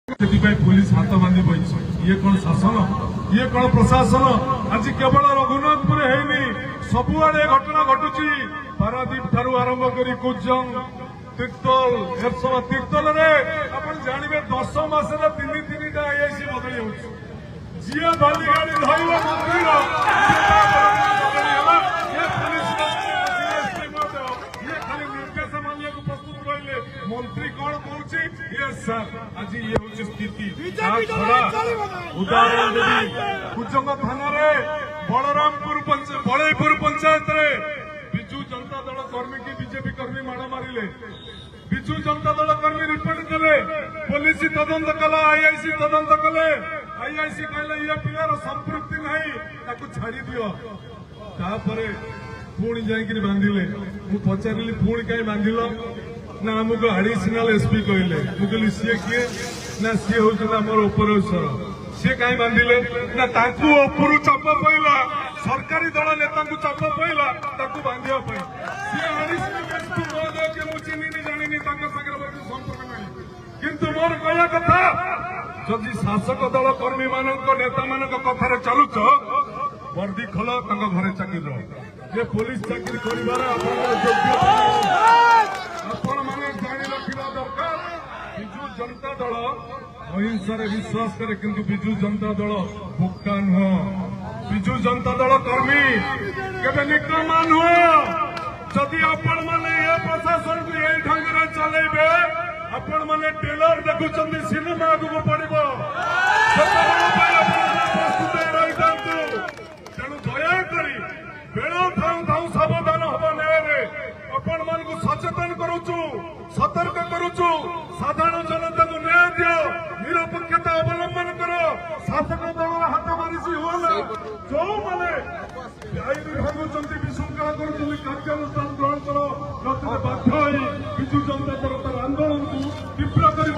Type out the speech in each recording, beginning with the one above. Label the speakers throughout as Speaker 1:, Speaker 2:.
Speaker 1: police हाथ बांधि बही ये कौन शासन ये कौन प्रशासन आज केवल रघुनाथपुर है सबुआड़े घटना घटुची पारादीप ठारू आरंभ कर कुजंग तीर्तल एरसमा तीर्तल आप जानवे 10 मास तीन तीन आईआईसी बदली हो जी बाली गाड़ी धर मंत्री कौन कौन ये सर आज ये हूँ स्थिति उदाहरण देवी कुजंग थाना बलरामपुर बड़ईपुर पंचायत विजु जनता दल कर्मी की बीजेपी कर्मी माड़ मारे विजु जनता दल कर्मी रिपोर्ट कले पुलिस तदंत कला आईआईसी तदंत कले आईआईसी कहले ये पिलार संपृक्ति नहीं छाड़ी दियो तापरे पुणी जाइए बांधिले मु पचारि पुणी कहीं बांधिल ना आमको एडिशनल एसपी कहले मुझे सी किए ना सी हूँ मोर उपरेश्वर सी कहीं बांधिले ना उपरू चाप पड़ा सरकारी दल नेता चाप पड़ा बांधा सी एडिशनल एसपी महोदय के मुझे चिन्हिनी जानी संपर्क नहीं किंतु मोर कहया कथा जदि शासक दल कर्मी मान नेता मान कथार चलुच वर्दी खोल घरे चाकरी ये पुलिस चाकरी कर आपण मैंने जानी रखा दरकार विजु जनता दल अहिंसा विश्वास करे किंतु विजु जनता दल भुक्का नुह विजु जनता दल कर्मी केबे निकम्मा नुह जदि आपण मैंने ये प्रशासन को यही ढंग से चलेबे आपण मैंने टेलर देखुं सिनेमा आगू पड़ो प्रस्तुत रही तेणु दयाकोरी बेल थाऊ थाऊ सावधान हम न्याय आपण मान सचेतन करुचु सतर्क करुचु साधारण जनता को न्याय दियो निरपेक्षता अवलंबन करो शासक दल हाथ मारी हो जो मैंने भागुंट विशृंखला कर कार्यानुष्ठान ग्रहण करो नतने बाध्य विजु जनता दल तार आंदोलन को तीव्र कर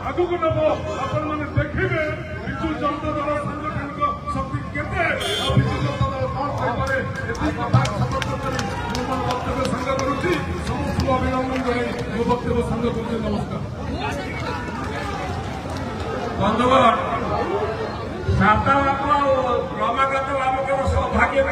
Speaker 1: आगू नब आपण मैंने देखिए विजु जनता दल सांगठनिक शक्ति केते विजु जनता दल कौन करे वक्तव्य संग करुच्ची समस्त अभिनंदन जन मो वक्तव्य संग कर नमस्कार
Speaker 2: बंधुगण रमाकांत बाबू सौभाग्य